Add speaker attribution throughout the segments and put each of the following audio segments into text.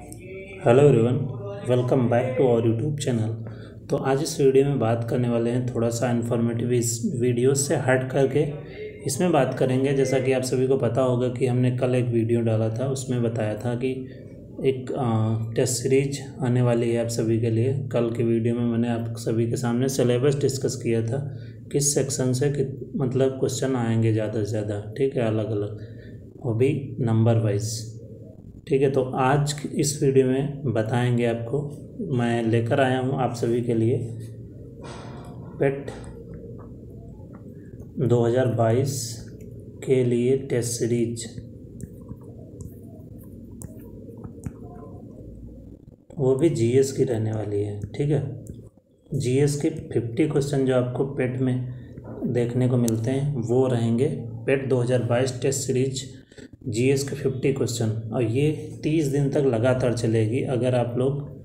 Speaker 1: Hello everyone, welcome back to our YouTube channel. तो आज इस वीडियो में बात करने वाले हैं थोड़ा सा इन्फॉर्मेटिव, इस वीडियो से हट करके इसमें बात करेंगे। जैसा कि आप सभी को पता होगा कि हमने कल एक वीडियो डाला था, उसमें बताया था कि एक टेस्ट सीरीज आने वाली है आप सभी के लिए। कल के वीडियो में मैंने आप सभी के सामने सिलेबस डिस्कस किया था, किस सेक्शन से मतलब क्वेश्चन आएंगे ज़्यादा से ज़्यादा, ठीक है, अलग अलग, वो भी नंबर वाइज। ठीक है, तो आज इस वीडियो में बताएंगे आपको, मैं लेकर आया हूँ आप सभी के लिए पेट 2022 के लिए टेस्ट सीरीज, वो भी जीएस की रहने वाली है। ठीक है, जीएस के 50 क्वेश्चन जो आपको पेट में देखने को मिलते हैं वो रहेंगे पेट 2022 टेस्ट सीरीज जीएस के 50 क्वेश्चन। और ये 30 दिन तक लगातार चलेगी अगर आप लोग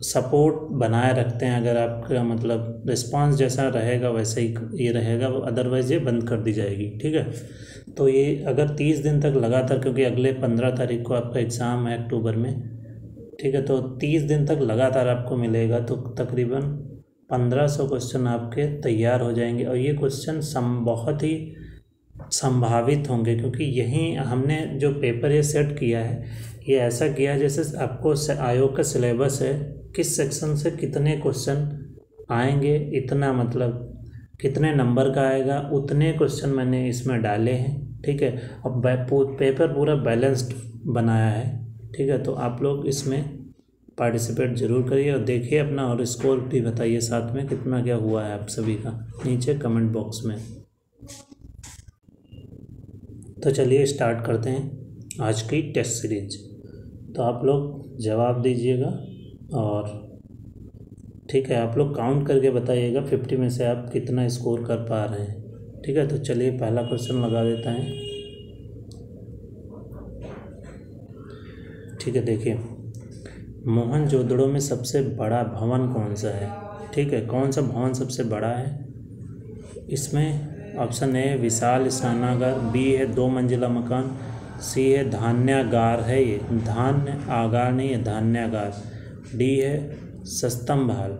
Speaker 1: सपोर्ट बनाए रखते हैं। अगर आपका मतलब रिस्पांस जैसा रहेगा वैसे ही ये रहेगा, अदरवाइज़ ये बंद कर दी जाएगी। ठीक है, तो ये अगर 30 दिन तक लगातार, क्योंकि अगले 15 तारीख को आपका एग्ज़ाम है अक्टूबर में, ठीक है, तो 30 दिन तक लगातार आपको मिलेगा, तो तकरीबन 1500 क्वेश्चन आपके तैयार हो जाएंगे। और ये क्वेश्चन बहुत ही संभावित होंगे, क्योंकि यहीं हमने जो पेपर ये सेट किया है, ये ऐसा किया है जैसे आपको आयोग का सिलेबस है, किस सेक्शन से कितने क्वेश्चन आएंगे, इतना मतलब कितने नंबर का आएगा, उतने क्वेश्चन मैंने इसमें डाले हैं। ठीक है, अब पेपर पूरा बैलेंस्ड बनाया है। ठीक है, तो आप लोग इसमें पार्टिसिपेट ज़रूर करिए और देखिए अपना, और स्कोर भी बताइए साथ में कितना क्या हुआ है आप सभी का नीचे कमेंट बॉक्स में। तो चलिए स्टार्ट करते हैं आज की टेस्ट सीरीज। तो आप लोग जवाब दीजिएगा और ठीक है, आप लोग काउंट करके बताइएगा 50 में से आप कितना स्कोर कर पा रहे हैं। ठीक है, तो चलिए पहला क्वेश्चन लगा देता है। ठीक है, देखिए, मोहनजोदड़ो में सबसे बड़ा भवन कौन सा है? ठीक है, कौन सा भवन सबसे बड़ा है? इसमें ऑप्शन ए विशाल स्नानागार, बी है 2 मंजिला मकान, सी है धान्यागार, है ये धान्य आगार नहीं है, धान्यागार, डी है सस्तंभ हाल।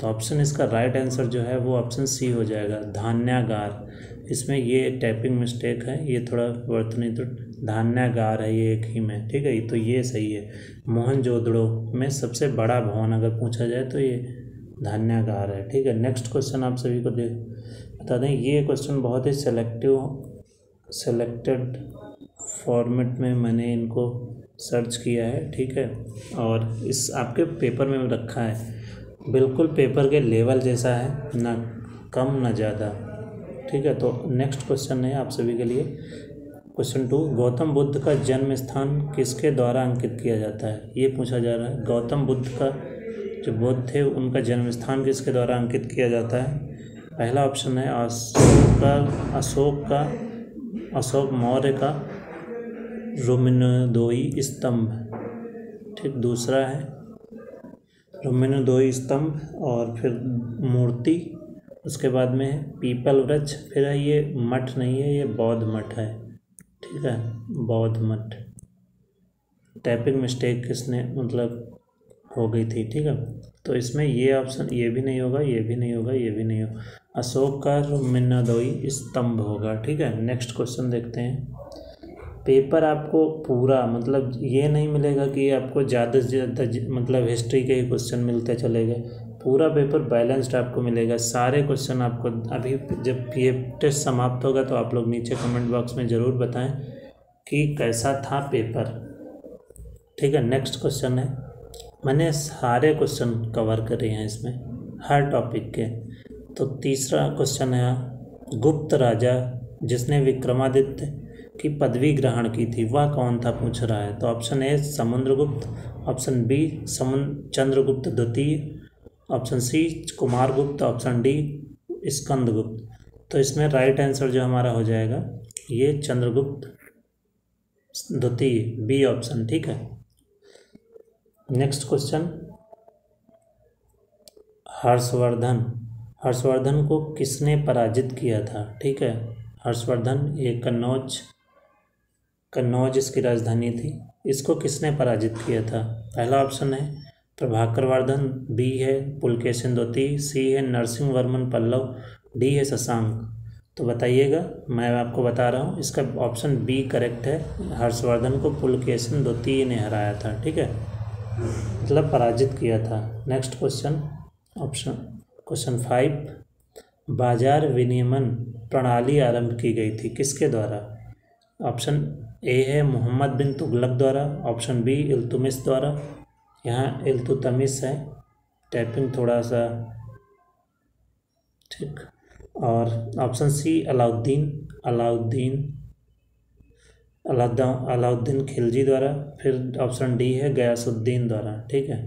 Speaker 1: तो ऑप्शन इसका राइट आंसर जो है वो ऑप्शन सी हो जाएगा, धान्यागार। इसमें ये टाइपिंग मिस्टेक है, ये थोड़ा वर्तनी तो धान्यागार है ये एक ही में। ठीक है, तो ये सही है। मोहनजोदड़ो में सबसे बड़ा भवन अगर पूछा जाए तो ये धान्यागार है। ठीक है, नेक्स्ट क्वेश्चन आप सभी को बता दें, ये क्वेश्चन बहुत ही सेलेक्टेड फॉर्मेट में मैंने इनको सर्च किया है। ठीक है, और इस आपके पेपर में रखा है, बिल्कुल पेपर के लेवल जैसा है, ना कम ना ज़्यादा। ठीक है, तो नेक्स्ट क्वेश्चन है आप सभी के लिए क्वेश्चन 2, गौतम बुद्ध का जन्म स्थान किसके द्वारा अंकित किया जाता है? ये पूछा जा रहा है, गौतम बुद्ध का जो बुद्ध थे उनका जन्म स्थान किसके द्वारा अंकित किया जाता है? पहला ऑप्शन है अशोक मौर्य का रोमिनदोई स्तंभ। ठीक, दूसरा है रोमिनदोई स्तंभ और फिर मूर्ति, उसके बाद में है पीपल वृक्ष, फिर है ये मठ नहीं है, ये बौद्ध मठ है। ठीक है, बौद्ध मठ। टाइपिंग मिस्टेक किसने मतलब हो गई थी। ठीक है, तो इसमें ये ऑप्शन ये भी नहीं होगा, ये भी नहीं होगा, ये भी नहीं होगा, अशोक का रोमिनदोई स्तंभ होगा। ठीक है, नेक्स्ट क्वेश्चन देखते हैं। पेपर आपको पूरा मतलब ये नहीं मिलेगा कि आपको ज़्यादा से ज़्यादा मतलब हिस्ट्री के ही क्वेश्चन मिलते चले गए, पूरा पेपर बैलेंस्ड आपको मिलेगा। सारे क्वेश्चन आपको अभी जब ये टेस्ट समाप्त होगा तो आप लोग नीचे कमेंट बॉक्स में ज़रूर बताएं कि कैसा था पेपर। ठीक है, नेक्स्ट क्वेश्चन है, मैंने सारे क्वेश्चन कवर करे हैं इसमें हर टॉपिक के। तो तीसरा क्वेश्चन है, गुप्त राजा जिसने विक्रमादित्य की पदवी ग्रहण की थी वह कौन था, पूछ रहा है। तो option A Samudragupta, option B Chandragupta द्वितीय, option C Kumaragupta, option D Skandagupta. तो इसमें राइट आंसर जो हमारा हो जाएगा ये चंद्रगुप्त द्वितीय, बी ऑप्शन। ठीक है, नेक्स्ट क्वेश्चन, हर्षवर्धन को किसने पराजित किया था? ठीक है, हर्षवर्धन ये कन्नौज इसकी राजधानी थी, इसको किसने पराजित किया था? पहला ऑप्शन है प्रभाकर वर्धन, बी है पुलकेशिन द्वितीय, सी है नरसिंह वर्मन पल्लव, डी है शशांक। तो बताइएगा, मैं आपको बता रहा हूँ, इसका ऑप्शन बी करेक्ट है। हर्षवर्धन को पुलकेशिन द्वितीय ने हराया था, ठीक है, मतलब पराजित किया था। नेक्स्ट क्वेश्चन, क्वेश्चन 5, बाजार विनियमन प्रणाली आरंभ की गई थी किसके द्वारा? ऑप्शन ए है मोहम्मद बिन तुगलक द्वारा, ऑप्शन बी इल्तुतमिश द्वारा, यहाँ इल्तुतमिश है, टाइपिंग थोड़ा सा ठीक, और ऑप्शन सी अलाउद्दीन खिलजी द्वारा, फिर ऑप्शन डी है गयासुद्दीन द्वारा, ठीक है।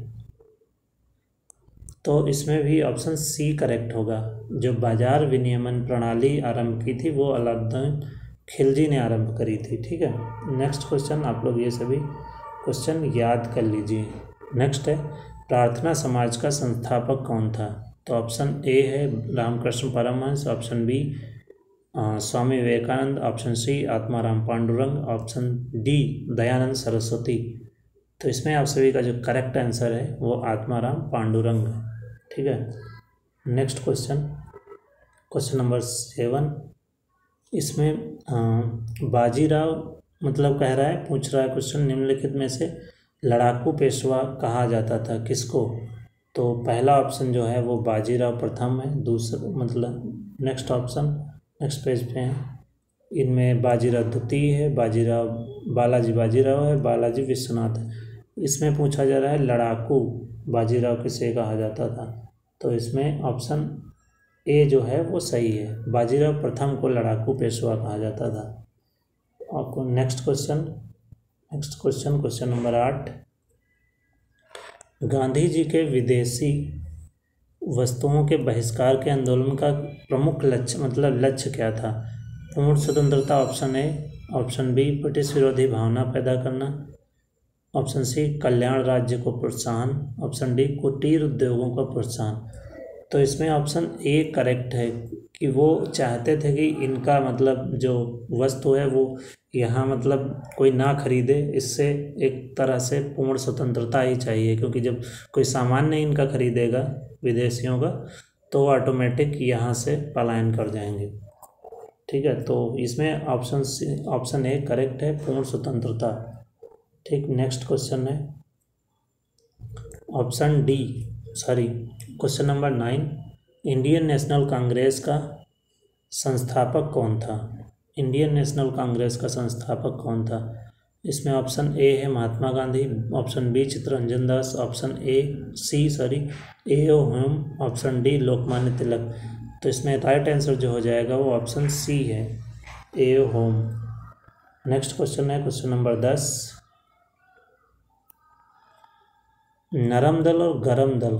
Speaker 1: तो इसमें भी ऑप्शन सी करेक्ट होगा। जो बाजार विनियमन प्रणाली आरंभ की थी वो अलाउद्दीन खिलजी ने आरंभ करी थी, ठीक है। नेक्स्ट क्वेश्चन, आप लोग ये सभी क्वेश्चन याद कर लीजिए। नेक्स्ट है प्रार्थना समाज का संस्थापक कौन था? तो ऑप्शन ए है Ramakrishna Paramhansa, option B Swami Vivekananda, option C Atmaram Pandurang, option D Dayanand Saraswati. तो इसमें आप सभी का जो करेक्ट आंसर है वो आत्माराम पांडुरंग है, ठीक है। नेक्स्ट क्वेश्चन, क्वेश्चन नंबर 7, इसमें बाजीराव मतलब कह रहा है, पूछ रहा है क्वेश्चन, निम्नलिखित में से लड़ाकू पेशवा कहा जाता था किसको? तो पहला ऑप्शन जो है वो बाजीराव प्रथम है, दूसरा मतलब नेक्स्ट ऑप्शन नेक्स्ट पेज पे है, इनमें बाजीराव द्वितीय है, बालाजी बाजीराव है, बालाजी विश्वनाथ है। इसमें पूछा जा रहा है लड़ाकू बाजीराव किसे कहा जाता था? तो इसमें ऑप्शन ए जो है वो सही है, बाजीराव प्रथम को लड़ाकू पेशवा कहा जाता था। आपको next question, question number 8, Gandhi ji के विदेशी वस्तुओं के बहिष्कार के आंदोलन का प्रमुख लक्ष्य क्या था? पूर्ण स्वतंत्रता option A, option B British विरोधी भावना पैदा करना, ऑप्शन सी कल्याण राज्य को प्रोत्साहन, ऑप्शन डी कुटीर उद्योगों का प्रोत्साहन। तो इसमें ऑप्शन ए करेक्ट है कि वो चाहते थे कि इनका मतलब जो वस्तु है वो यहाँ मतलब कोई ना खरीदे, इससे एक तरह से पूर्ण स्वतंत्रता ही चाहिए, क्योंकि जब कोई सामान नहीं इनका खरीदेगा विदेशियों का तो ऑटोमेटिक यहाँ से पलायन कर जाएंगे, ठीक है। तो इसमें ऑप्शन ए करेक्ट है, पूर्ण स्वतंत्रता, ठीक। नेक्स्ट क्वेश्चन है option D, question number 9, Indian national Congress का संस्थापक कौन था? इंडियन नेशनल कांग्रेस का संस्थापक कौन था? इसमें ऑप्शन ए है Mahatma Gandhi, option B Chittaranjan Das, option A O Hume, option D Lokmanya Tilak. तो इसमें राइट आंसर जो हो जाएगा वो ऑप्शन सी है, ए ओ होम। नेक्स्ट क्वेश्चन है क्वेश्चन नंबर 10, नरम दल और गरम दल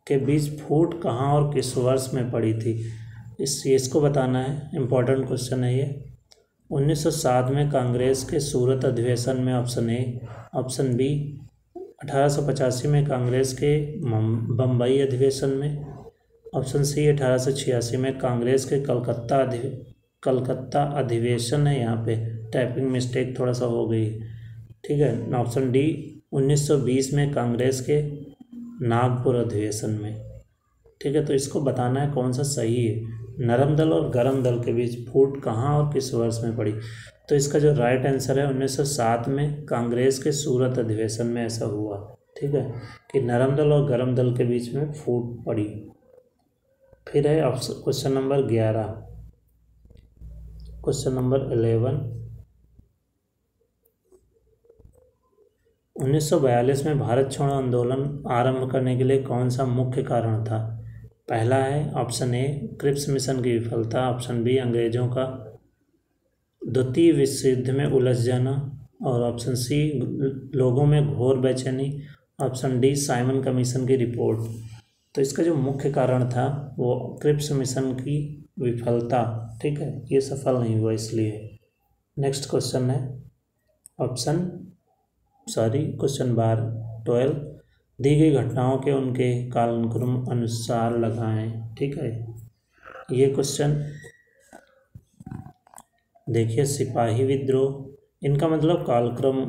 Speaker 1: के बीच फूट कहाँ और किस वर्ष में पड़ी थी? इसको बताना है, इम्पोर्टेंट क्वेश्चन है ये। 1907 में कांग्रेस के सूरत अधिवेशन में, ऑप्शन ए, ऑप्शन बी 1885 में कांग्रेस के बम्बई अधिवेशन में, ऑप्शन सी 1886 में कांग्रेस के कलकत्ता अधिवेशन है, यहाँ पे टाइपिंग मिस्टेक थोड़ा सा हो गई, ठीक है। ऑप्शन डी 1920 में कांग्रेस के नागपुर अधिवेशन में, ठीक है। तो इसको बताना है कौन सा सही है, नरम दल और गरम दल के बीच फूट कहाँ और किस वर्ष में पड़ी? तो इसका जो राइट आंसर है 1907 में कांग्रेस के सूरत अधिवेशन में ऐसा हुआ, ठीक है, कि नरम दल और गरम दल के बीच में फूट पड़ी। फिर है क्वेश्चन नंबर 11, क्वेश्चन नंबर 11, 1942 में भारत छोड़ो आंदोलन आरंभ करने के लिए कौन सा मुख्य कारण था? पहला है ऑप्शन ए क्रिप्स मिशन की विफलता, ऑप्शन बी अंग्रेजों का द्वितीय विश्व युद्ध में उलझ जाना, और ऑप्शन सी लोगों में घोर बेचैनी, ऑप्शन डी साइमन कमीशन की रिपोर्ट। तो इसका जो मुख्य कारण था वो क्रिप्स मिशन की विफलता, ठीक है, ये सफल नहीं हुआ इसलिए। नेक्स्ट क्वेश्चन है क्वेश्चन 12, दी गई घटनाओं के उनके कालानुक्रम अनुसार लगाएं, ठीक है। ये क्वेश्चन देखिए, सिपाही विद्रोह, इनका मतलब कालक्रम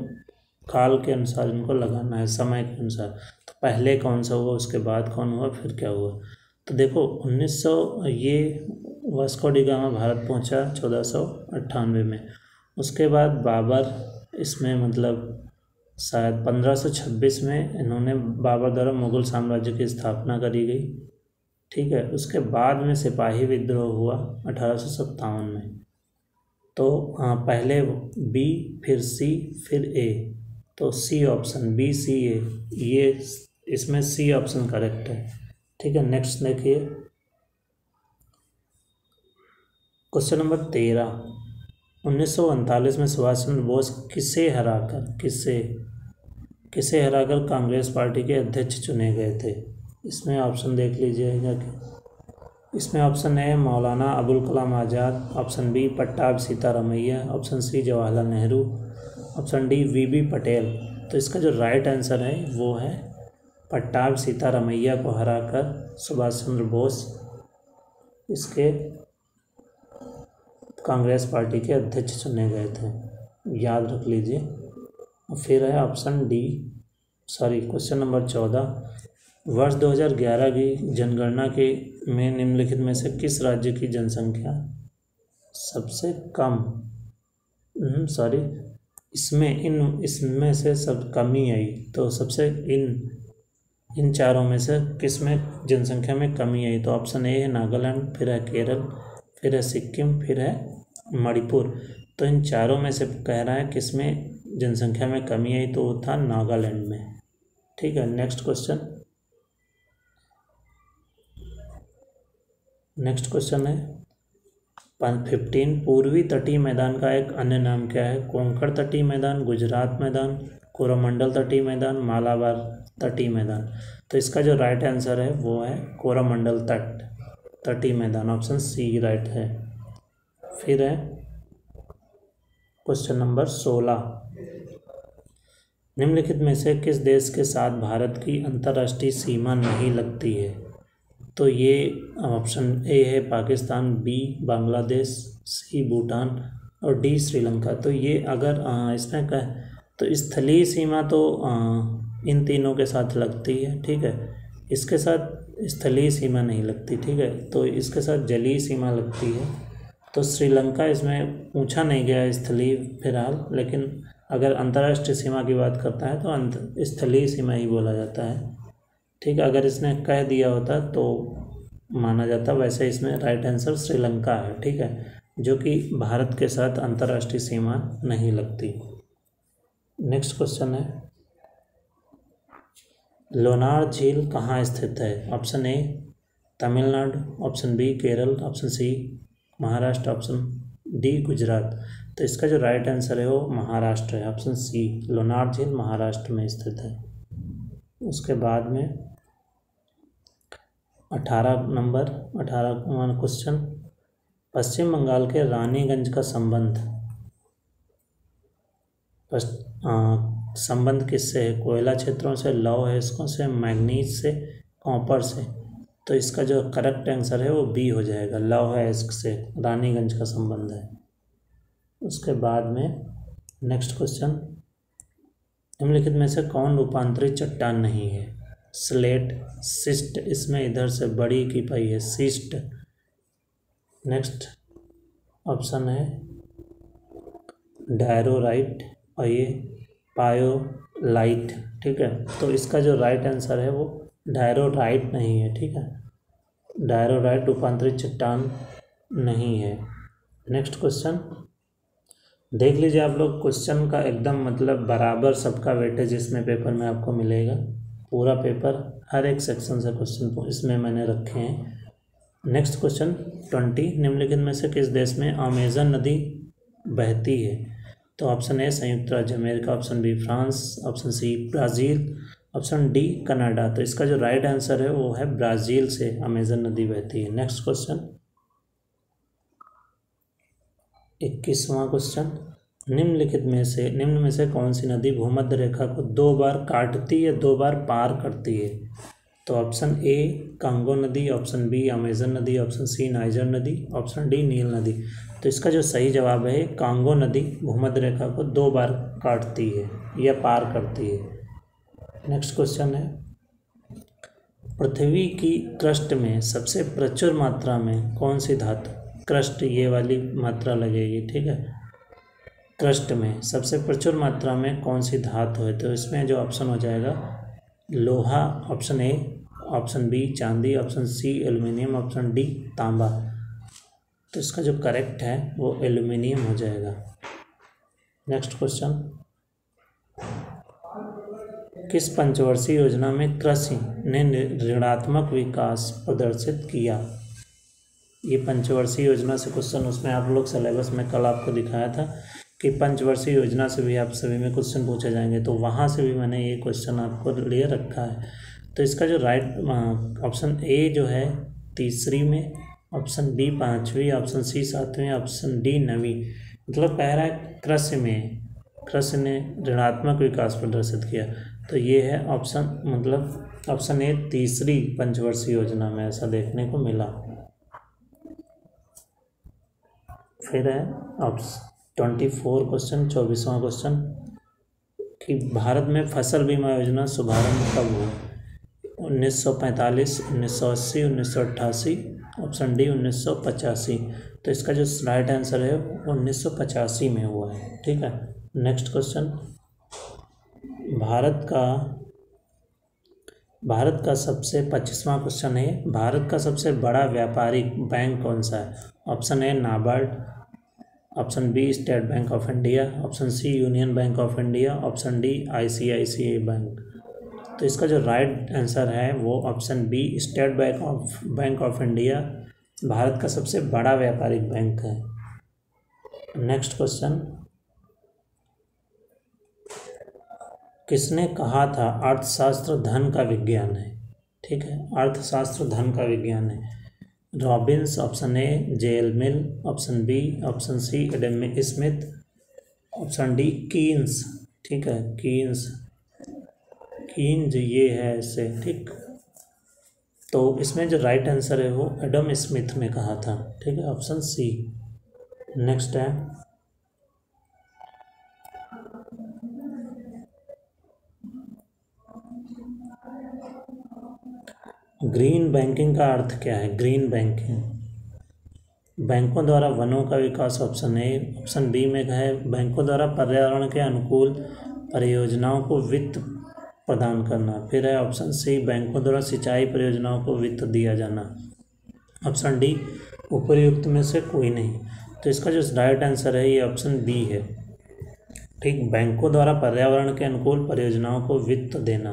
Speaker 1: काल के अनुसार इनको लगाना है, समय के अनुसार। तो पहले कौन सा हुआ, उसके बाद कौन हुआ, फिर क्या हुआ। तो देखो 1900 ये वास्को डी गामा भारत पहुंचा 1498 में। उसके बाद बाबर इसमें मतलब शायद 1526 में इन्होंने बाबर द्वारा मुग़ल साम्राज्य की स्थापना करी गई। ठीक है, उसके बाद में सिपाही विद्रोह हुआ 1857 में। तो पहले बी, फिर सी, फिर ए। तो सी ऑप्शन, बी सी ए, ये इसमें सी ऑप्शन करेक्ट है। ठीक है, नेक्स्ट देखिए क्वेश्चन नंबर 13। 1939 में सुभाष चंद्र बोस किसे हराकर कांग्रेस पार्टी के अध्यक्ष चुने गए थे। इसमें ऑप्शन देख लीजिएगा कि इसमें option A Maulana Abul Kalam Azad, option B Pattabhi Sitaramayya, option C Jawaharlal Nehru, option D V B Patel. तो इसका जो राइट आंसर है वो है पट्टाभ सीतारामैया को हराकर सुभाष चंद्र बोस इसके कांग्रेस पार्टी के अध्यक्ष चुने गए थे, याद रख लीजिए। फिर है ऑप्शन डी, क्वेश्चन नंबर 14। वर्ष 2011 की जनगणना के में निम्नलिखित में से किस राज्य की जनसंख्या सबसे कम, इसमें से सब कमी आई। तो सबसे इन चारों में से किस में जनसंख्या में कमी आई। तो ऑप्शन ए है नागालैंड, फिर है केरल, फिर है सिक्किम, फिर है मणिपुर। तो इन चारों में से कह रहा है किस में जनसंख्या में कमी आई, तो वो था नागालैंड में। ठीक है, नेक्स्ट क्वेश्चन है 15। पूर्वी तटीय मैदान का एक अन्य नाम क्या है। कोंकण तटीय मैदान, गुजरात मैदान, कोरोमंडल तटीय मैदान, मालाबार तटीय मैदान। तो इसका जो राइट आंसर है वो है कोरोमंडल तटीय मैदान, ऑप्शन सी राइट है। फिर है क्वेश्चन नंबर 16। निम्नलिखित में से किस देश के साथ भारत की अंतर्राष्ट्रीय सीमा नहीं लगती है। तो ये ऑप्शन ए है पाकिस्तान, बी बांग्लादेश, सी भूटान और डी श्रीलंका। तो ये अगर इसमें तो स्थलीय सीमा तो इन तीनों के साथ लगती है। ठीक है, इसके साथ स्थलीय सीमा नहीं लगती। ठीक है, तो इसके साथ जलीय सीमा लगती है। तो श्रीलंका इसमें पूछा नहीं गया स्थलीय फिलहाल, लेकिन अगर अंतर्राष्ट्रीय सीमा की बात करता है तो स्थलीय सीमा ही बोला जाता है। ठीक है, अगर इसने कह दिया होता तो माना जाता। वैसे इसमें राइट आंसर श्रीलंका है। ठीक है, जो कि भारत के साथ अंतर्राष्ट्रीय सीमा नहीं लगती। नेक्स्ट क्वेश्चन है लोनार झील कहाँ स्थित है। Option A Tamil Nadu, option B Kerala, option C Maharashtra, option D Gujarat. तो इसका जो राइट आंसर है वो महाराष्ट्र है, ऑप्शन सी लोनार झील महाराष्ट्र में स्थित है। उसके बाद में 18 क्वेश्चन। पश्चिम बंगाल के रानीगंज का संबंध किससे है। कोयला क्षेत्रों से, लौह अयस्कों से, मैग्नीज से, कॉपर से। तो इसका जो करेक्ट आंसर है वो बी हो जाएगा, लौह अयस्क से रानीगंज का संबंध है। उसके बाद में नेक्स्ट क्वेश्चन। निम्नलिखित में से कौन रूपांतरित चट्टान नहीं है। स्लेट, सिस्ट, इसमें इधर से बड़ी की पाई है सिस्ट। नेक्स्ट ऑप्शन है डायरोराइट और ये पायोलाइट। ठीक है, तो इसका जो राइट आंसर है वो डायरोराइट नहीं है। ठीक है, डायरोराइट रूपांतरित चट्टान नहीं है। नेक्स्ट क्वेश्चन देख लीजिए आप लोग। क्वेश्चन का एकदम मतलब बराबर सबका वेटेज इसमें पेपर में आपको मिलेगा। पूरा पेपर हर एक सेक्शन से क्वेश्चन इसमें मैंने रखे हैं। Next question 20। निम्नलिखित में से किस देश में अमेजन नदी बहती है। तो ऑप्शन ए संयुक्त राज्य America, option B France, option C Brazil, option D Canada. तो इसका जो राइट आंसर है वो है ब्राज़ील से अमेजन नदी बहती है। नेक्स्ट क्वेश्चन 21वां क्वेश्चन। निम्न में से कौन सी नदी भूमध्य रेखा को 2 बार काटती है, 2 बार पार करती है। तो ऑप्शन ए कांगो नदी, ऑप्शन बी अमेजन नदी, ऑप्शन सी नाइजर नदी, ऑप्शन डी नील नदी। तो इसका जो सही जवाब है, कांगो नदी भूमध्य रेखा को 2 बार काटती है या पार करती है। नेक्स्ट क्वेश्चन है, पृथ्वी की क्रस्ट में सबसे प्रचुर मात्रा में कौन सी धातु, क्रस्ट ये वाली मात्रा लगेगी, ठीक है। क्रस्ट में सबसे प्रचुर मात्रा में कौन सी धातु है, तो इसमें जो ऑप्शन हो जाएगा लोहा, ऑप्शन ए, ऑप्शन बी चांदी, option C aluminium, option D तांबा। तो इसका जो करेक्ट है वो एल्युमिनियम हो जाएगा। नेक्स्ट क्वेश्चन, किस पंचवर्षीय योजना में कृषि ने ऋणात्मक विकास प्रदर्शित किया? ये पंचवर्षीय योजना से क्वेश्चन, उसमें आप लोग सिलेबस में कल आपको दिखाया था कि पंचवर्षीय योजना से भी आप सभी में क्वेश्चन पूछे जाएंगे, तो वहाँ से भी मैंने ये क्वेश्चन आपको लिए रखा है। तो इसका जो राइट ऑप्शन ए जो है तीसरी में, ऑप्शन बी 5वीं, ऑप्शन सी 7वीं, ऑप्शन डी 9वीं, मतलब कह रहा है कृषि में, कृषि ने ऋणात्मक विकास प्रदर्शित किया। तो ये है ऑप्शन, मतलब ऑप्शन ए तीसरी पंचवर्षीय योजना में ऐसा देखने को मिला। फिर है ऑप्शन 24 क्वेश्चन, 24वां क्वेश्चन कि भारत में फसल बीमा योजना शुभारंभ कब हुआ? 1945, 1980, 1988, ऑप्शन डी 1985। तो इसका जो राइट आंसर है 1985 में हुआ है, ठीक है। नेक्स्ट क्वेश्चन, भारत का सबसे 25वां क्वेश्चन है, भारत का सबसे बड़ा व्यापारिक बैंक कौन सा है? Option A NABARD, option B State Bank of India, option C Union Bank of India, option D ICICI bank. तो इसका जो राइट आंसर है वो option B State Bank of India Bharat का सबसे बड़ा व्यापारिक बैंक है। नेक्स्ट क्वेश्चन, किसने कहा था अर्थशास्त्र धन का विज्ञान है? ठीक है, अर्थशास्त्र धन का विज्ञान है। Robbins, option A J L Mill, option B, option C Adam Smith, option D Keynes, ठीक है, कीन्स ये है ऐसे, ठीक। तो इसमें जो राइट आंसर है वो एडम स्मिथ ने कहा था, ठीक है, ऑप्शन सी। नेक्स्ट है, ग्रीन बैंकिंग का अर्थ क्या है? ग्रीन बैंकिंग, बैंकों द्वारा वनों का विकास, ऑप्शन ए, ऑप्शन बी में है बैंकों द्वारा पर्यावरण के अनुकूल परियोजनाओं को वित्त प्रदान करना, फिर है ऑप्शन सी बैंकों द्वारा सिंचाई परियोजनाओं को वित्त दिया जाना, ऑप्शन डी उपर्युक्त में से कोई नहीं। तो इसका जो राइट आंसर है ये ऑप्शन बी है, ठीक, बैंकों द्वारा पर्यावरण के अनुकूल परियोजनाओं को वित्त देना।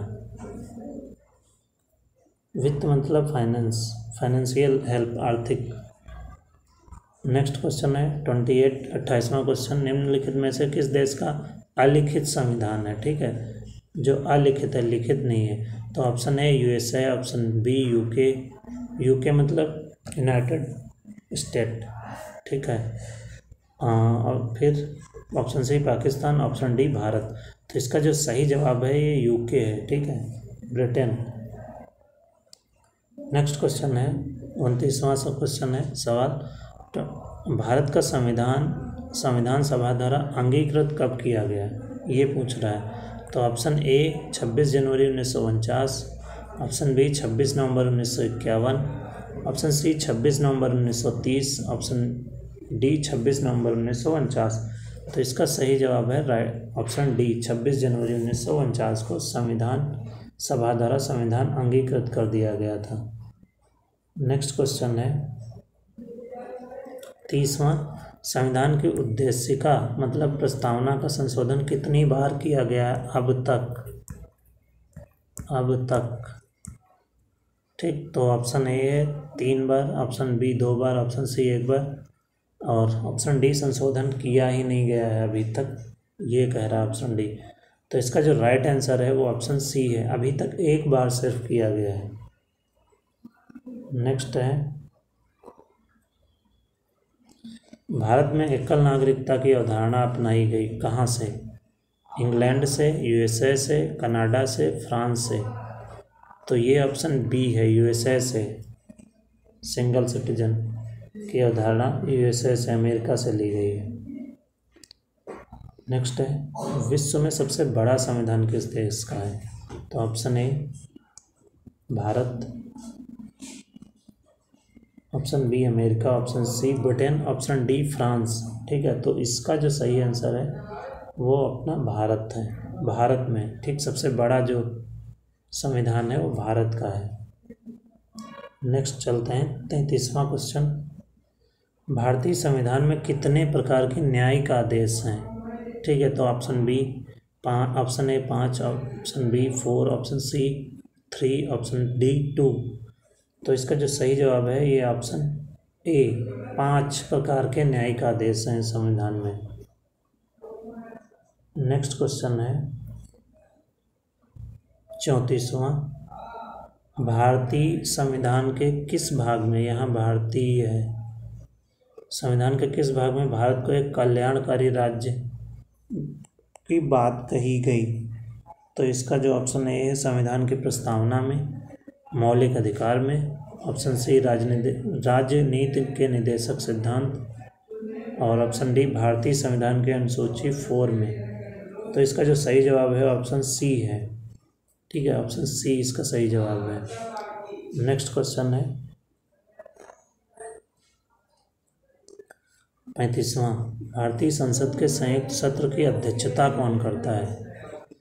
Speaker 1: वित्त मतलब फाइनेंस, फाइनेंशियल हेल्प, आर्थिक। नेक्स्ट क्वेश्चन है 28वां क्वेश्चन, निम्नलिखित में से किस देश का अलिखित संविधान है? ठीक है, जो अलिखित है, लिखित नहीं है। तो option A USA, option B UK मतलब यूनाइटेड स्टेट, ठीक है, और फिर option C Pakistan, option D Bharat. तो इसका जो सही जवाब है ये यूके है, ठीक है, ब्रिटेन। नेक्स्ट क्वेश्चन है 29वां क्वेश्चन है सवाल, तो भारत का संविधान सभा द्वारा अंगीकृत कब किया गया, ये पूछ रहा है। तो ऑप्शन ए 26 जनवरी 1949, ऑप्शन बी 26 नवंबर 1951, ऑप्शन सी 26 नवंबर 1930, ऑप्शन डी 26 नवंबर 1949। तो इसका सही जवाब है राइट ऑप्शन डी 26 जनवरी 1949 को संविधान सभा द्वारा संविधान अंगीकृत कर दिया गया था। नेक्स्ट क्वेश्चन है 30वां, संविधान की उद्देशिका मतलब प्रस्तावना का संशोधन कितनी बार किया गया है अब तक? ठीक, तो ऑप्शन ए है 3 बार, ऑप्शन बी 2 बार, ऑप्शन सी 1 बार, और ऑप्शन डी संशोधन किया ही नहीं गया है अभी तक, ये कह रहा है ऑप्शन डी। तो इसका जो राइट आंसर है वो ऑप्शन सी है, अभी तक 1 बार सिर्फ किया गया है। नेक्स्ट है, भारत में एकल नागरिकता की अवधारणा अपनाई गई कहाँ से? इंग्लैंड से, USA से, कनाडा से, फ्रांस से। तो ये ऑप्शन बी है, USA से, सिंगल सिटीजन। की अवधारणा यूएसए से, अमेरिका से ली गई है। नेक्स्ट है, विश्व में सबसे बड़ा संविधान किस देश का है? तो option A Bharat, option B America, option C Britain, option D France. ठीक है, तो इसका जो सही आंसर है वो अपना भारत है। भारत में ठीक सबसे बड़ा जो संविधान है वो भारत का है। नेक्स्ट चलते हैं 33वां क्वेश्चन। भारतीय संविधान में कितने प्रकार के न्यायिक आदेश हैं? ठीक है, तो option B option A 5, option B 4, option C 3, option D 2। तो इसका जो सही जवाब है ये ऑप्शन ए 5 प्रकार के न्यायिक आदेश हैं संविधान में। नेक्स्ट क्वेश्चन है 34वां। भारतीय संविधान के किस भाग में, यहाँ भारतीय है, संविधान के किस भाग में भारत को एक कल्याणकारी राज्य की बात कही गई? तो इसका जो ऑप्शन ए है संविधान की प्रस्तावना में, मौलिक अधिकार में, ऑप्शन सी राजनीति के निर्देशक सिद्धांत, और ऑप्शन डी भारतीय संविधान के अनुसूची 4 में। तो इसका जो सही जवाब है ऑप्शन सी है। ठीक है, ऑप्शन सी इसका सही जवाब है। नेक्स्ट क्वेश्चन है 35वां। भारतीय संसद के संयुक्त सत्र की अध्यक्षता कौन करता है?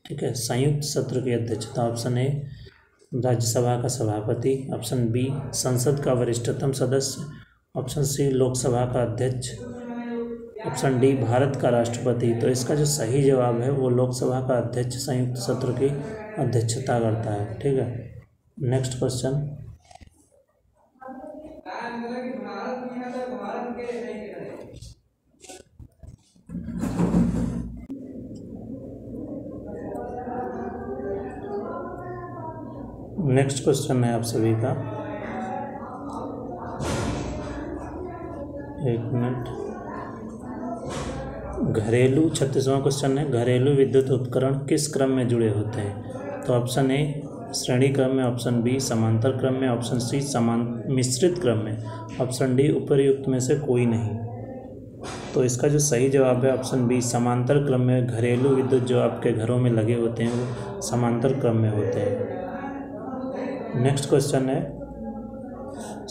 Speaker 1: ठीक है, संयुक्त सत्र की अध्यक्षता ऑप्शन ए राज्यसभा का सभापति, ऑप्शन बी संसद का वरिष्ठतम सदस्य, ऑप्शन सी लोकसभा का अध्यक्ष, ऑप्शन डी भारत का राष्ट्रपति। तो इसका जो सही जवाब है वो लोकसभा का अध्यक्ष संयुक्त सत्र की अध्यक्षता करता है। ठीक है, नेक्स्ट क्वेश्चन है आप सभी का, एक मिनट। घरेलू 36वां क्वेश्चन है, घरेलू विद्युत उपकरण किस क्रम में जुड़े होते हैं? तो ऑप्शन ए श्रेणी क्रम में, ऑप्शन बी समांतर क्रम में, ऑप्शन सी मिश्रित क्रम में, ऑप्शन डी उपर्युक्त में से कोई नहीं। तो इसका जो सही जवाब है ऑप्शन बी समांतर क्रम में। घरेलू विद्युत जो आपके घरों में लगे होते हैं वो समांतर क्रम में होते हैं। नेक्स्ट क्वेश्चन है,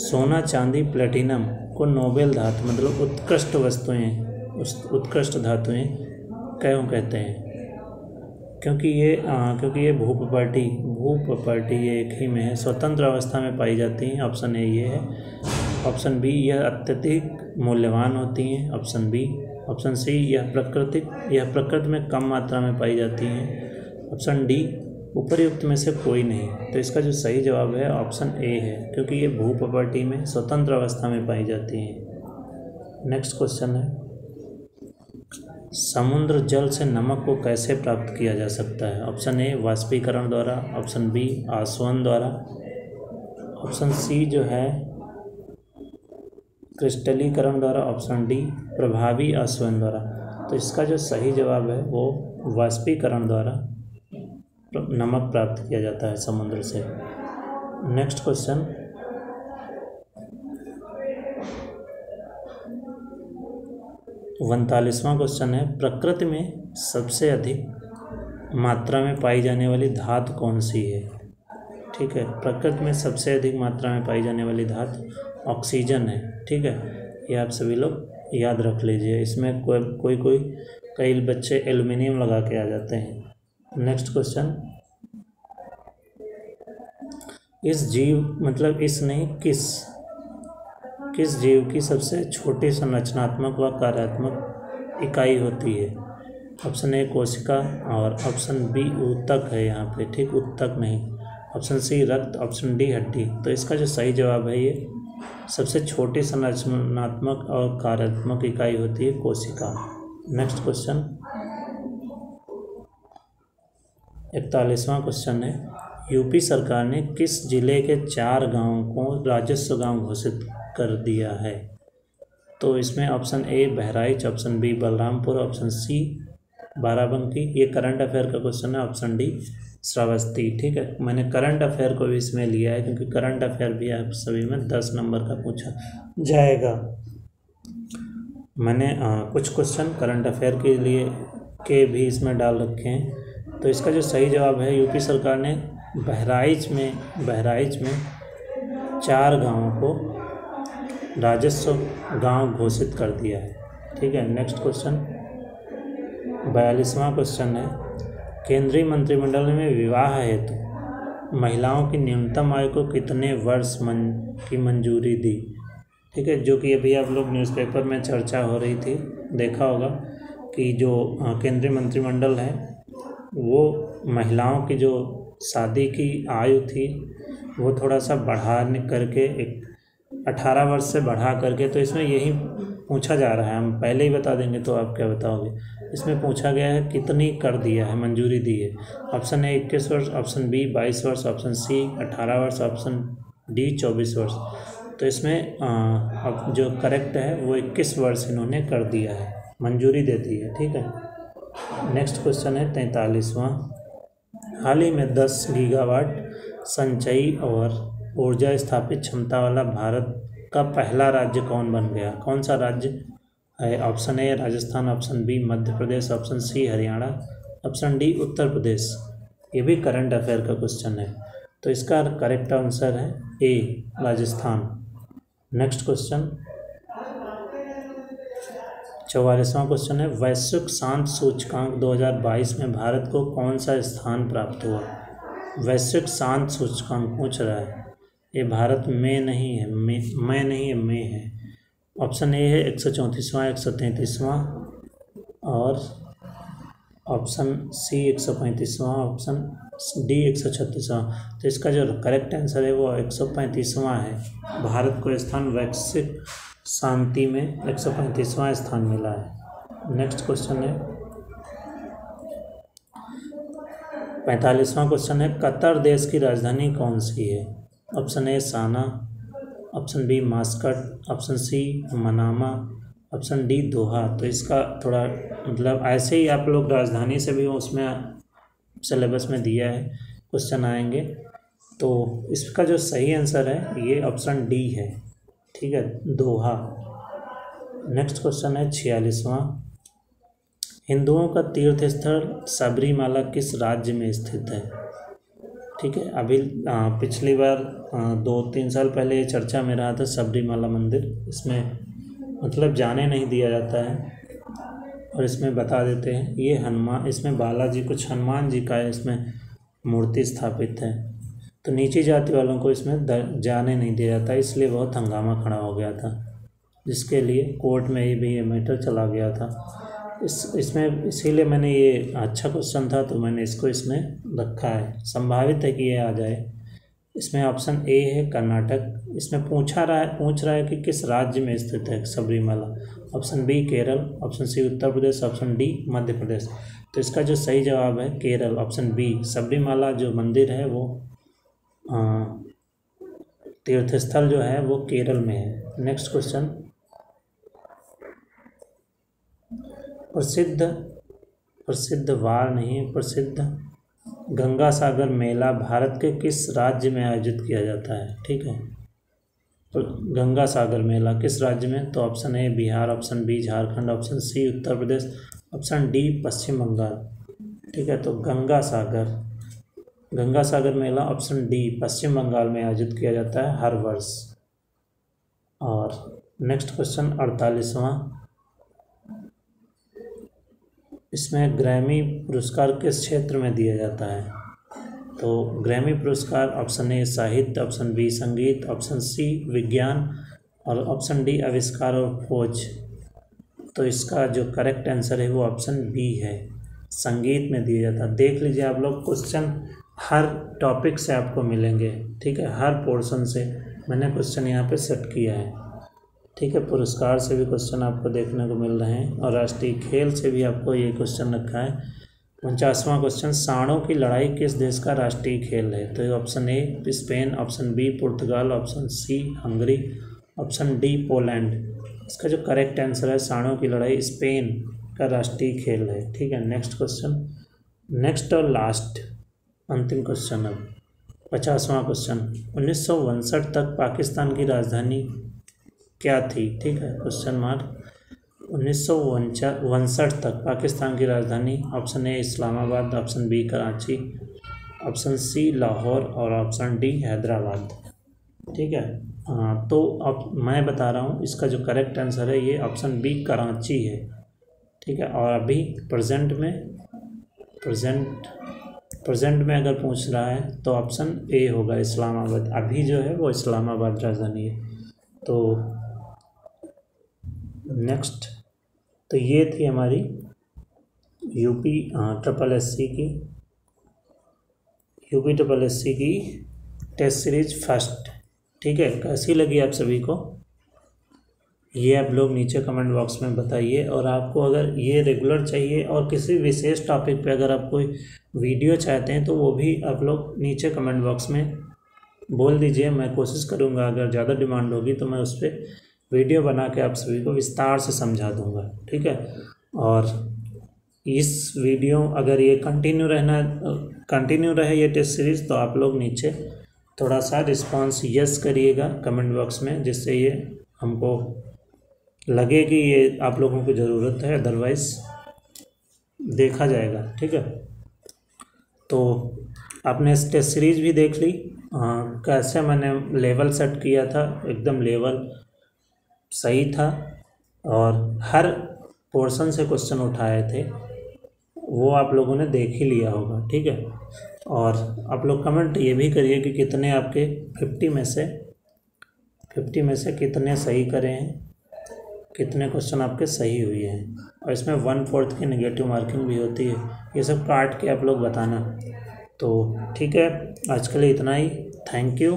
Speaker 1: सोना चांदी प्लेटिनम को नोबेल धातु मतलब उत्कृष्ट वस्तुएं, उत्कृष्ट धातुएं क्यों कहते हैं? क्योंकि ये भू-प्रॉपर्टी ये एक ही में है, स्वतंत्र अवस्था में पाई जाती हैं। ऑप्शन ए ये है, ऑप्शन बी यह अत्यधिक मूल्यवान होती हैं, ऑप्शन बी, ऑप्शन सी यह प्रकृति में कम मात्रा में पाई जाती हैं, ऑप्शन डी उपर्युक्त में से कोई नहीं। तो इसका जो सही जवाब है ऑप्शन ए है, क्योंकि ये भू प्रॉपर्टी में स्वतंत्र अवस्था में पाई जाती हैं। नेक्स्ट क्वेश्चन है, समुद्र जल से नमक को कैसे प्राप्त किया जा सकता है? ऑप्शन ए वाष्पीकरण द्वारा, ऑप्शन बी आसवन द्वारा, ऑप्शन सी जो है क्रिस्टलीकरण द्वारा, ऑप्शन डी प्रभावी आसवन द्वारा। तो इसका जो सही जवाब है वो वाष्पीकरण द्वारा नमक प्राप्त किया जाता है समुद्र से। नेक्स्ट क्वेश्चन, 39वां क्वेश्चन है, प्रकृति में सबसे अधिक मात्रा में पाई जाने वाली धातु कौन सी है? ठीक है, प्रकृति में सबसे अधिक मात्रा में पाई जाने वाली धातु ऑक्सीजन है। ठीक है, ये आप सभी लोग याद रख लीजिए। इसमें कई बच्चे एल्युमिनियम लगा के आ जाते हैं। नेक्स्ट क्वेश्चन, किस जीव की सबसे छोटी संरचनात्मक व कार्यात्मक इकाई होती है? ऑप्शन ए कोशिका, और ऑप्शन बी ऊतक है यहाँ पे, ठीक ऊतक नहीं, ऑप्शन सी रक्त, ऑप्शन डी हड्डी। तो इसका जो सही जवाब है ये सबसे छोटी संरचनात्मक और कार्यात्मक इकाई होती है कोशिका। नेक्स्ट क्वेश्चन 41वां क्वेश्चन है, यूपी सरकार ने किस जिले के 4 गांवों को राजस्व गांव घोषित कर दिया है? तो इसमें option A Bahraich, option B Balrampur, option C Barabanki. ये करंट अफेयर का क्वेश्चन है, ऑप्शन डी श्रावस्ती। ठीक है, मैंने करंट अफेयर को भी इसमें लिया है क्योंकि करंट अफेयर भी आप सभी में 10 नंबर का पूछा जाएगा। मैंने कुछ क्वेश्चन करंट अफेयर के लिए के भी इसमें डाल रखे हैं। तो इसका जो सही जवाब है, यूपी सरकार ने बहराइच में 4 गाँवों को राजस्व गांव घोषित कर दिया है। ठीक है, नेक्स्ट क्वेश्चन 42वां क्वेश्चन है, केंद्रीय मंत्रिमंडल में विवाह हेतु महिलाओं की न्यूनतम आयु को कितने वर्ष की मंजूरी दी। ठीक है, जो कि अभी आप लोग न्यूज़पेपर में चर्चा हो रही थी, देखा होगा कि जो केंद्रीय मंत्रिमंडल है वो महिलाओं की जो शादी की आयु थी वो थोड़ा सा बढ़ाने करके 18 वर्ष से बढ़ा करके, तो इसमें यही पूछा जा रहा है, हम पहले ही बता देंगे तो आप क्या बताओगे। इसमें पूछा गया है कितनी कर दिया है, मंजूरी दी है। ऑप्शन ए 21 वर्ष, ऑप्शन बी 22 वर्ष, ऑप्शन सी 18 वर्ष, ऑप्शन डी 24 वर्ष। तो इसमें अब जो करेक्ट है वो 21 वर्ष इन्होंने कर दिया है, मंजूरी दे दी है। ठीक है, नेक्स्ट क्वेश्चन है 43वां, हाल ही में 10 गीगावाट संचयी और ऊर्जा स्थापित क्षमता वाला भारत का पहला राज्य कौन बन गया, कौन सा राज्य है। Option A Rajasthan, option B Madhya Pradesh, option C Haryana, option D Uttar Pradesh. ये भी करंट अफेयर का क्वेश्चन है, तो इसका करेक्ट आंसर है ए राजस्थान। नेक्स्ट क्वेश्चन 44वां क्वेश्चन है, वैश्विक शांति सूचकांक 2022 में भारत को कौन सा स्थान प्राप्त हुआ। वैश्विक शांति सूचकांक पूछ रहा है, ये भारत में नहीं है, में है। ऑप्शन ए है 134वां, 133वां और ऑप्शन सी 135वां, ऑप्शन डी 136वां। तो इसका जो करेक्ट आंसर है वो 135वां है। भारत को स्थान वैश्विक शांति में 135वां स्थान मिला है। नेक्स्ट क्वेश्चन है 45वां क्वेश्चन है, कतर देश की राजधानी कौन सी है। Option A Sanaa, option B Muscat, option C Manama, option D Doha. तो इसका थोड़ा मतलब ऐसे ही आप लोग राजधानी से भी उसमें सिलेबस में दिया है, क्वेश्चन आएंगे। तो इसका जो सही आंसर है ये ऑप्शन डी है। ठीक है, दोहा। नेक्स्ट क्वेश्चन है 46वां, हिंदुओं का तीर्थ स्थल सबरीमाला किस राज्य में स्थित है। ठीक है, अभी पिछली बार 2-3 साल पहले ये चर्चा में रहा था सबरीमाला मंदिर, इसमें मतलब जाने नहीं दिया जाता है और इसमें बता देते हैं ये हनुमान, इसमें बालाजी कुछ हनुमान जी का है इसमें मूर्ति स्थापित है। तो नीची जाति वालों को इसमें जाने नहीं दिया जाता, इसलिए बहुत हंगामा खड़ा हो गया था, जिसके लिए कोर्ट में ये मैटर चला गया था। इसमें इसीलिए मैंने ये अच्छा क्वेश्चन था तो मैंने इसको इसमें रखा है, संभावित है कि ये आ जाए। इसमें ऑप्शन ए है कर्नाटक, इसमें पूछ रहा है कि किस राज्य में स्थित है Sabarimala. Option B Kerala, option C Uttar Pradesh, option D Madhya Pradesh. तो इसका जो सही जवाब है केरल, ऑप्शन बी। सबरीमाला जो मंदिर है वो तीर्थस्थल जो है वो केरल में है। नेक्स्ट क्वेश्चन, प्रसिद्ध गंगा सागर मेला भारत के किस राज्य में आयोजित किया जाता है। ठीक है, तो गंगा सागर मेला किस राज्य में। तो option A Bihar, option B Jharkhand, option C Uttar Pradesh, option D Paschim Bangal. ठीक है, तो गंगा सागर मेला ऑप्शन डी पश्चिम बंगाल में आयोजित किया जाता है हर वर्ष। और नेक्स्ट क्वेश्चन 48वां, इसमें ग्रैमी पुरस्कार किस क्षेत्र में दिया जाता है। तो ग्रैमी पुरस्कार ऑप्शन ए साहित्य, ऑप्शन बी संगीत, ऑप्शन सी विज्ञान और ऑप्शन डी आविष्कार और खोज। तो इसका जो करेक्ट आंसर है वो ऑप्शन बी है, संगीत में दिया जाता है। देख लीजिए आप लोग, क्वेश्चन हर टॉपिक से आपको मिलेंगे। ठीक है, हर पोर्शन से मैंने क्वेश्चन यहाँ पे सेट किया है। ठीक है, पुरस्कार से भी क्वेश्चन आपको देखने को मिल रहे हैं और राष्ट्रीय खेल से भी आपको ये क्वेश्चन रखा है। 49वां क्वेश्चन, सांडों की लड़ाई किस देश का राष्ट्रीय खेल है। तो option A Spain, option B Portugal, option C Hungary, option D Poland. इसका जो करेक्ट आंसर है सांडों की लड़ाई स्पेन का राष्ट्रीय खेल है। ठीक है, नेक्स्ट क्वेश्चन, नेक्स्ट और लास्ट अंतिम क्वेश्चन अब 50वां क्वेश्चन। 1959 तक पाकिस्तान की राजधानी क्या थी? ठीक है, क्वेश्चन मार्क। 1959 तक पाकिस्तान की राजधानी, option A Islamabad, option B Karachi, option C Lahore और ऑप्शन डी हैदराबाद। ठीक है, तो अब मैं बता रहा हूँ इसका जो करेक्ट आंसर है ये ऑप्शन बी कराची है। ठीक है, और अभी प्रेजेंट में अगर पूछ रहा है तो ऑप्शन ए होगा इस्लामाबाद। अभी जो है वो इस्लामाबाद राजधानी है। तो नेक्स्ट, तो ये थी हमारी यूपी ट्रिपल एस सी की टेस्ट सीरीज फर्स्ट। ठीक है, कैसी लगी आप सभी को ये आप लोग नीचे कमेंट बॉक्स में बताइए। और आपको अगर ये रेगुलर चाहिए और किसी विशेष टॉपिक पे अगर आप कोई वीडियो चाहते हैं तो वो भी आप लोग नीचे कमेंट बॉक्स में बोल दीजिए। मैं कोशिश करूँगा अगर ज़्यादा डिमांड होगी तो मैं उस पर वीडियो बना के आप सभी को विस्तार से समझा दूँगा। ठीक है, और इस वीडियो अगर ये कंटिन्यू रहे ये टेस्ट सीरीज़ तो आप लोग नीचे थोड़ा सा रिस्पांस यस करिएगा कमेंट बॉक्स में, जिससे ये हमको लगे कि ये आप लोगों की ज़रूरत है, अदरवाइज़ देखा जाएगा। ठीक है, तो आपने टेस्ट सीरीज़ भी देख ली, कैसे मैंने लेवल सेट किया था, एकदम लेवल सही था और हर पोर्शन से क्वेश्चन उठाए थे, वो आप लोगों ने देख ही लिया होगा। ठीक है, और आप लोग कमेंट ये भी करिए कि कितने आपके 50 में से कितने सही करे हैं, कितने क्वेश्चन आपके सही हुए हैं। और इसमें 1/4 की नेगेटिव मार्किंग भी होती है, ये सब काट के आप लोग बताना। तो ठीक है, आज के लिए इतना ही। Thank you,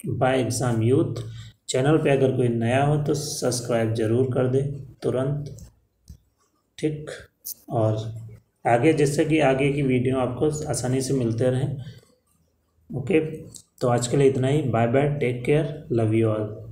Speaker 1: bye Exam Youth. Channel पे अगर कोई नया हो तो सब्सक्राइब ज़रूर कर दे तुरंत। ठीक, और आगे जिससे कि आगे की वीडियो आपको आसानी से मिलते रहें। ओके, तो आज के लिए इतना ही। Bye bye, take care, love you all.